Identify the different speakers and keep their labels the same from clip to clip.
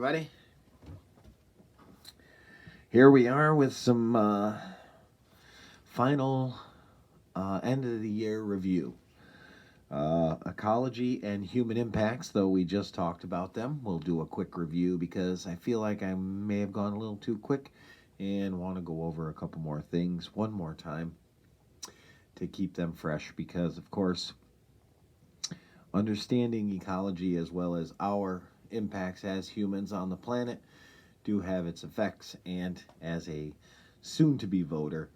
Speaker 1: everybody. Here we are with some final end of the year review. Ecology and human impacts, though we just talked about them. We'll do a quick review because I feel like I may have gone a little too quick and want to go over a couple more things one more time to keep them fresh because, of course, understanding ecology as well as our impacts as humans on the planet do have its effects, and as a soon-to-be voter,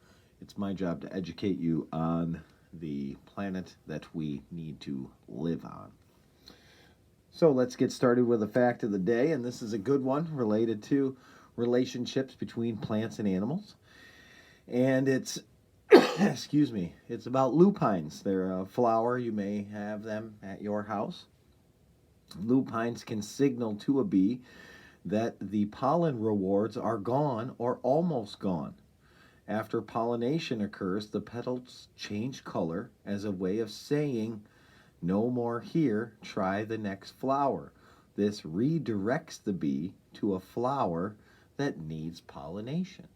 Speaker 1: it's my job to educate you on the planet that we need to live on. So let's get started with a fact of the day, and this is a good one related to relationships between plants and animals. And it's, excuse me, it's about lupines. They're a flower. You may have them at your house. Lupines can signal to a bee that the pollen rewards are gone or almost gone. After pollination occurs, the petals change color as a way of saying, "No more here, try the next flower." This redirects the bee to a flower that needs pollination.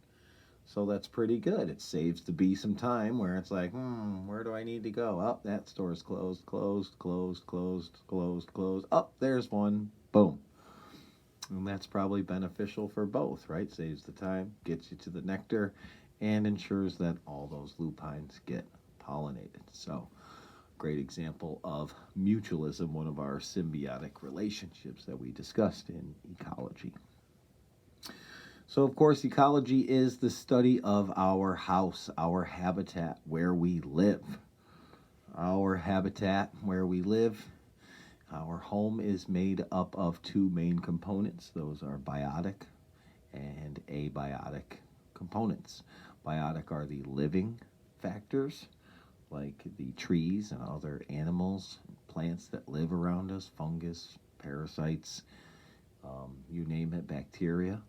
Speaker 1: So that's pretty good. It saves the bee some time where it's like, where do I need to go? Oh, that store's closed, closed, closed, closed, closed, closed. Oh, there's one. Boom. And that's probably beneficial for both, right? Saves the time, gets you to the nectar, and ensures that all those lupines get pollinated. So, great example of mutualism, one of our symbiotic relationships that we discussed in ecology. So, of course, ecology is the study of our house, our habitat, where we live. Our habitat, where we live, our home is made up of two main components. Those are biotic and abiotic components. Biotic are the living factors, like the trees and other animals, plants that live around us, fungus, parasites, you name it, bacteria.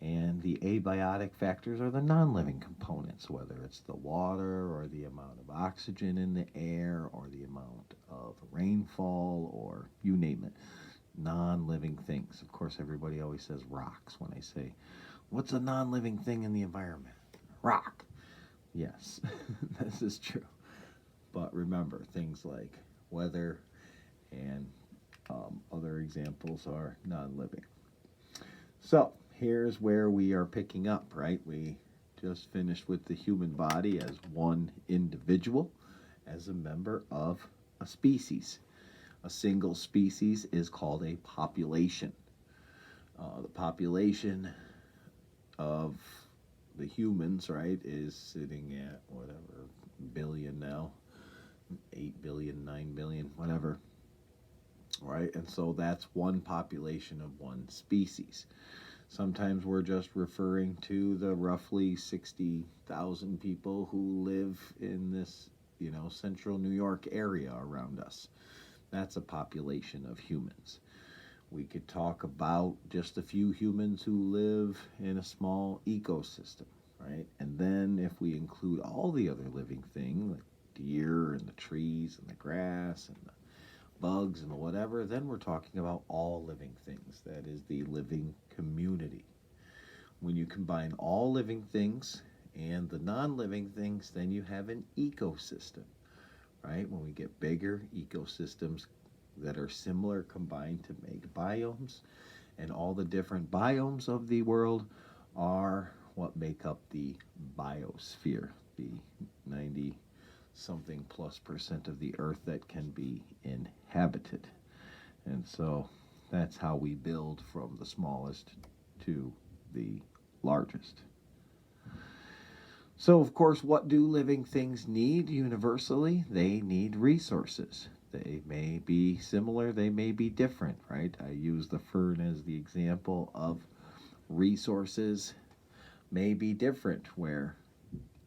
Speaker 1: And the abiotic factors are the non-living components, whether it's the water or the amount of oxygen in the air or the amount of rainfall or you name it, non-living things. Of course, everybody always says rocks when I say, what's a non-living thing in the environment? Rock. Yes, this is true. But remember, things like weather and other examples are non-living. So, here's where we are picking up, right? We just finished with the human body as one individual, as a member of a species. A single species is called a population. The population of the humans, right, is sitting at whatever billion now, 8 billion, 9 billion, whatever, right? And so that's one population of one species. Sometimes we're just referring to the roughly 60,000 people who live in this, central New York area around us. That's a population of humans. We could talk about just a few humans who live in a small ecosystem, right? And then if we include all the other living things, like deer and the trees and the grass and the bugs and the whatever, then we're talking about all living things. That is the living community. When you combine all living things and the non-living things, then you have an ecosystem, right? When we get bigger, ecosystems that are similar combine to make biomes, and all the different biomes of the world are what make up the biosphere, the 90 something plus % of the earth that can be inhabited. And so that's how we build from the smallest to the largest. So, of course, what do living things need universally? They need resources. They may be similar, they may be different, right? I use the fern as the example of resources may be different, where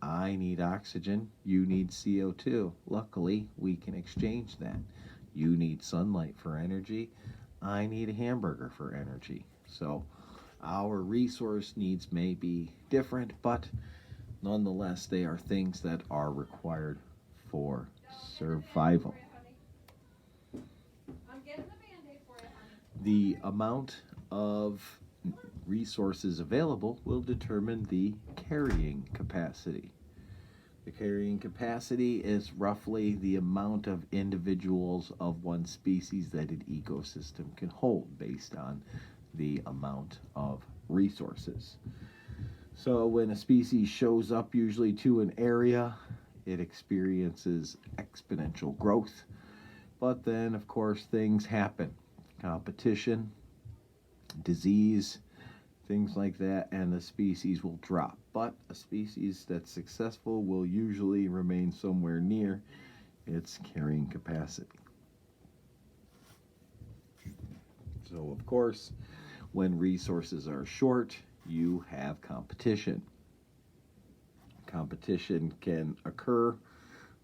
Speaker 1: I need oxygen, you need CO2. Luckily, we can exchange that. You need sunlight for energy, I need a hamburger for energy. So our resource needs may be different, but nonetheless, they are things that are required for survival. The amount of resources available will determine the carrying capacity. The carrying capacity is roughly the amount of individuals of one species that an ecosystem can hold based on the amount of resources. So when a species shows up usually to an area, it experiences exponential growth. But then, of course, things happen. Competition, disease, things like that, and the species will drop. But a species that's successful will usually remain somewhere near its carrying capacity. So, of course, when resources are short, you have competition. Competition can occur,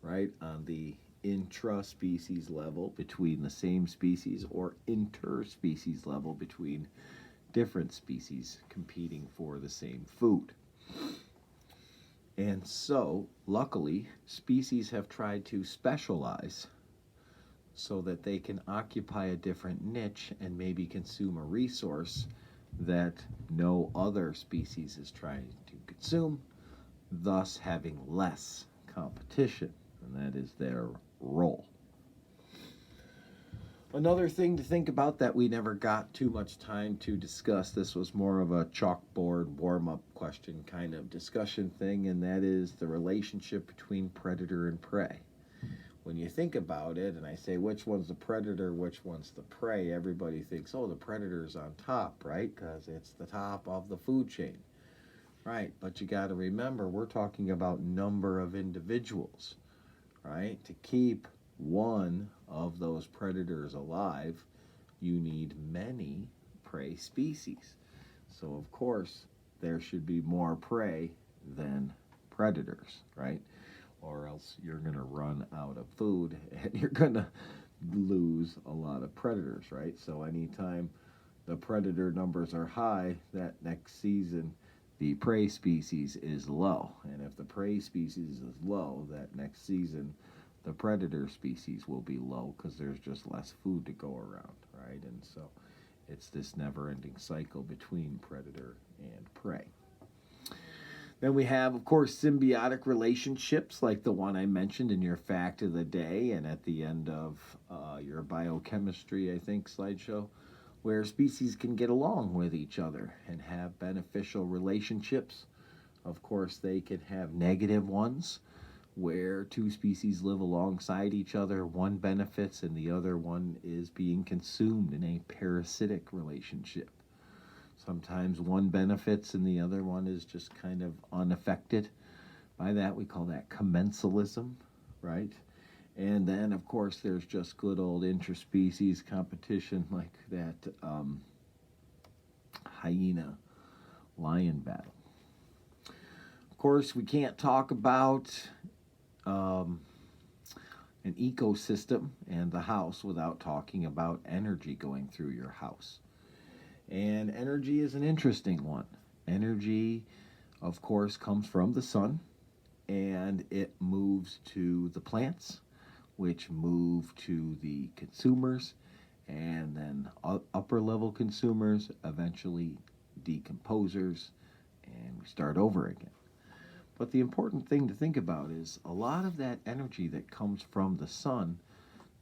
Speaker 1: right, on the intra-species level between the same species or interspecies level between different species competing for the same food. And so, luckily, species have tried to specialize so that they can occupy a different niche and maybe consume a resource that no other species is trying to consume, thus having less competition, and that is their role. Another thing to think about that we never got too much time to discuss, this was more of a chalkboard warm-up question kind of discussion thing, and that is the relationship between predator and prey. When you think about it, and I say which one's the predator, which one's the prey, everybody thinks, oh, the predator's on top, right? Because it's the top of the food chain. Right, but you got to remember, we're talking about number of individuals, right? To keep one of those predators alive, you need many prey species. So, of course, there should be more prey than predators, right? Or else you're going to run out of food and you're going to lose a lot of predators, right? So anytime the predator numbers are high, that next season the prey species is low. And if the prey species is low, that next season the predator species will be low because there's just less food to go around, right? And so it's this never-ending cycle between predator and prey. Then we have, of course, symbiotic relationships like the one I mentioned in your fact of the day and at the end of your biochemistry, I think, slideshow, where species can get along with each other and have beneficial relationships. Of course, they can have negative ones where two species live alongside each other, one benefits and the other one is being consumed in a parasitic relationship. Sometimes one benefits and the other one is just kind of unaffected. By that, we call that commensalism, right? And then, of course, there's just good old interspecies competition like that hyena-lion battle. Of course, we can't talk about an ecosystem and the house without talking about energy going through your house. And energy is an interesting one. Energy, of course, comes from the sun, and it moves to the plants, which move to the consumers, and then upper level consumers, eventually decomposers, and we start over again. But the important thing to think about is a lot of that energy that comes from the sun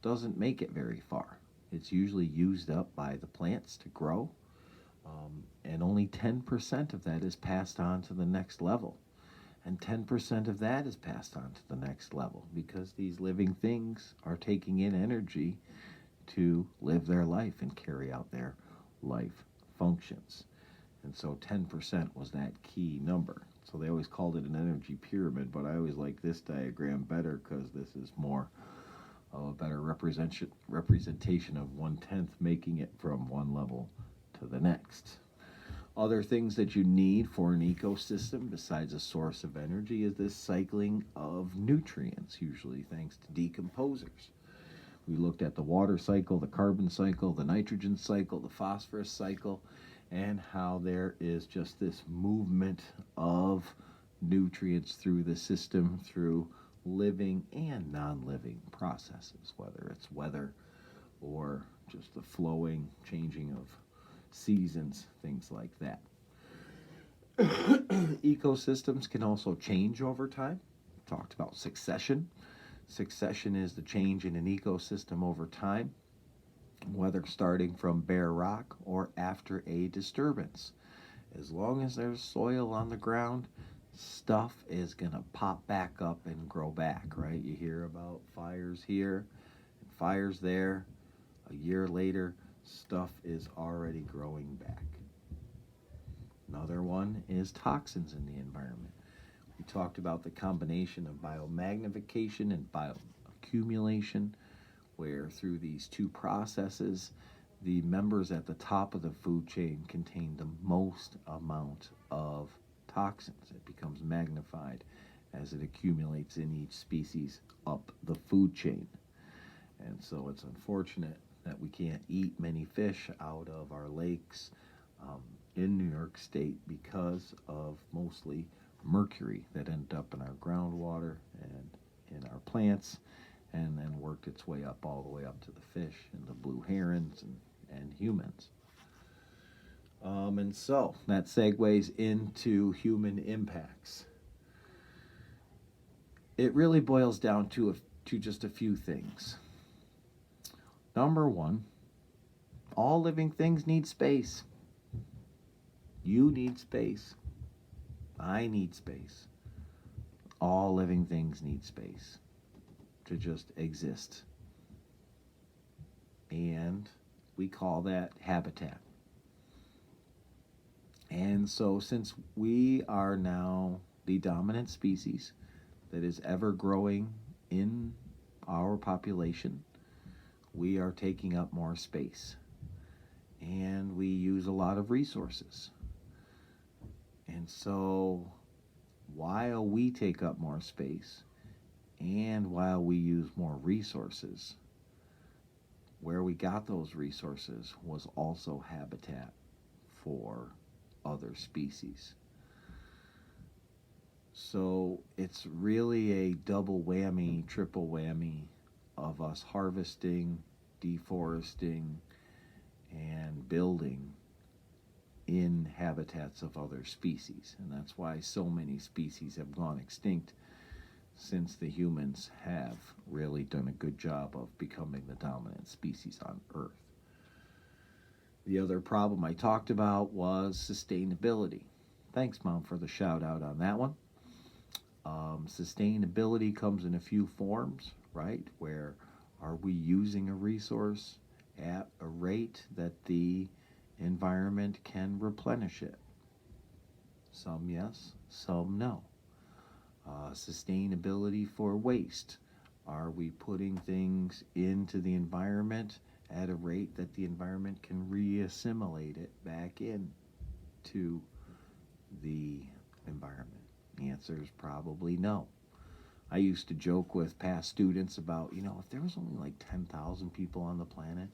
Speaker 1: doesn't make it very far. It's usually used up by the plants to grow, and only 10% of that is passed on to the next level. And 10% of that is passed on to the next level because these living things are taking in energy to live their life and carry out their life functions. And so 10% was that key number. So they always called it an energy pyramid, but I always like this diagram better because this is more of a better representation of 1/10 making it from one level to the next. Other things that you need for an ecosystem besides a source of energy is this cycling of nutrients, usually thanks to decomposers. We looked at the water cycle, the carbon cycle, the nitrogen cycle, the phosphorus cycle, and how there is just this movement of nutrients through the system through living and non-living processes, whether it's weather or just the flowing, changing of seasons, things like that. Ecosystems can also change over time. Talked about succession. Succession is the change in an ecosystem over time, whether starting from bare rock or after a disturbance. As long as there's soil on the ground, stuff is going to pop back up and grow back, right? You hear about fires here and fires there. A year later, stuff is already growing back. Another one is toxins in the environment. We talked about the combination of biomagnification and bioaccumulation, where through these two processes, the members at the top of the food chain contain the most amount of toxins. It becomes magnified as it accumulates in each species up the food chain. And so it's unfortunate that we can't eat many fish out of our lakes in New York State because of mostly mercury that ended up in our groundwater and in our plants, and then worked its way up all the way up to the fish and the blue herons and humans. And so that segues into human impacts. It really boils down to just a few things. Number one, all living things need space. You need space. I need space. All living things need space to just exist. And we call that habitat. And so since we are now the dominant species that is ever growing in our population, we are taking up more space. And we use a lot of resources. And so while we take up more space and while we use more resources, where we got those resources was also habitat for other species. So it's really a double whammy, triple whammy of us harvesting, deforesting, and building in habitats of other species. And that's why so many species have gone extinct, since the humans have really done a good job of becoming the dominant species on Earth. The other problem I talked about was sustainability. Thanks, Mom, for the shout out on that one. Sustainability comes in a few forms, right? Where are we using a resource at a rate that the environment can replenish it? Some yes, some no. Sustainability for waste. Are we putting things into the environment at a rate that the environment can re-assimilate it back in to the environment? The answer is probably no. I used to joke with past students about, if there was only like 10,000 people on the planet,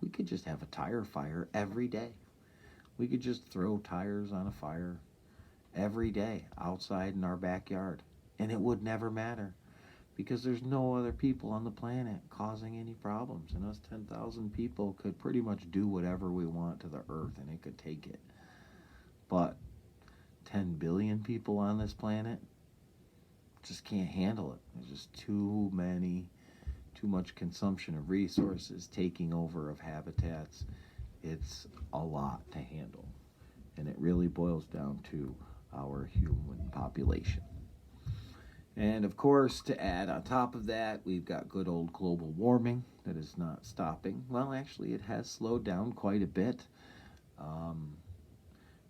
Speaker 1: we could just have a tire fire every day. We could just throw tires on a fire every day outside in our backyard, and it would never matter because there's no other people on the planet causing any problems, and us 10,000 people could pretty much do whatever we want to the earth and it could take it. But 10 billion people on this planet just can't handle it. There's just too much consumption of resources, taking over of habitats. It's a lot to handle, and it really boils down to our human population. And of course, to add on top of that, we've got good old global warming that is not stopping. Well, actually, it has slowed down quite a bit.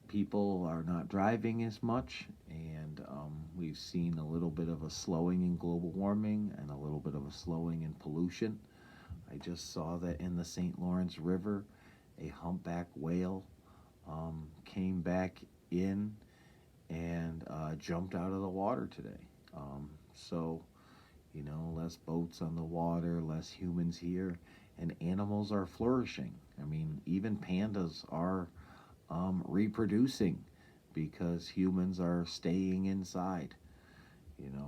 Speaker 1: People are not driving as much, and we've seen a little bit of a slowing in global warming and a little bit of a slowing in pollution. I just saw that in the St. Lawrence River, a humpback whale came back in and jumped out of the water today. So, less boats on the water, less humans here, and animals are flourishing. I mean, even pandas are reproducing because humans are staying inside.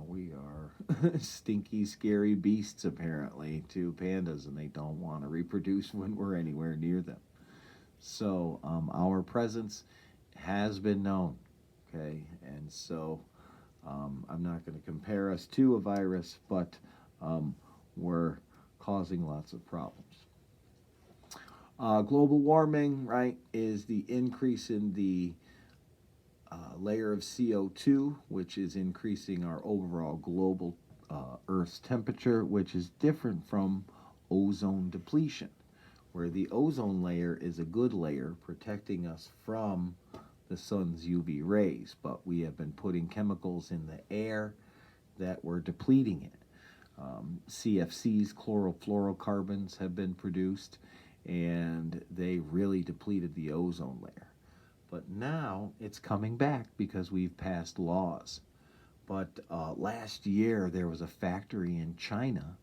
Speaker 1: We are stinky, scary beasts apparently to pandas, and they don't want to reproduce when we're anywhere near them. So our presence has been known, okay? And so I'm not going to compare us to a virus, but um, we're causing lots of problems. Global warming, right, is the increase in the layer of CO2, which is increasing our overall global Earth's temperature, which is different from ozone depletion, where the ozone layer is a good layer protecting us from the sun's UV rays, but we have been putting chemicals in the air that were depleting it. CFCs, chlorofluorocarbons, have been produced, and they really depleted the ozone layer. But now it's coming back because we've passed laws. But last year there was a factory in China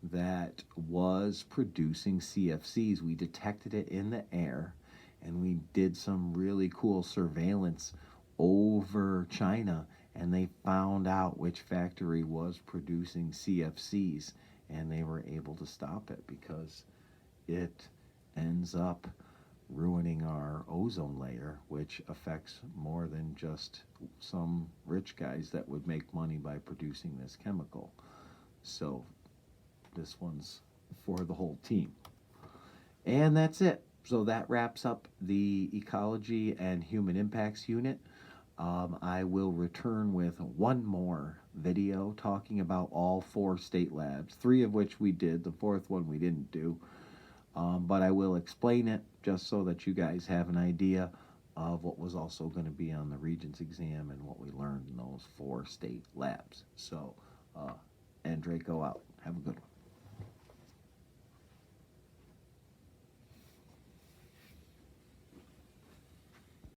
Speaker 1: that was producing CFCs. We detected it in the air, and we did some really cool surveillance over China, and they found out which factory was producing CFCs, and they were able to stop it because it ends up ruining our ozone layer, which affects more than just some rich guys that would make money by producing this chemical. So this one's for the whole team. And that's it. So that wraps up the Ecology and Human Impacts unit. I will return with one more video talking about all 4 state labs, 3 of which we did, the 4th one we didn't do. But I will explain it just so that you guys have an idea of what was also going to be on the Regents exam and what we learned in those 4 state labs. So, and Draco out. Have a good one.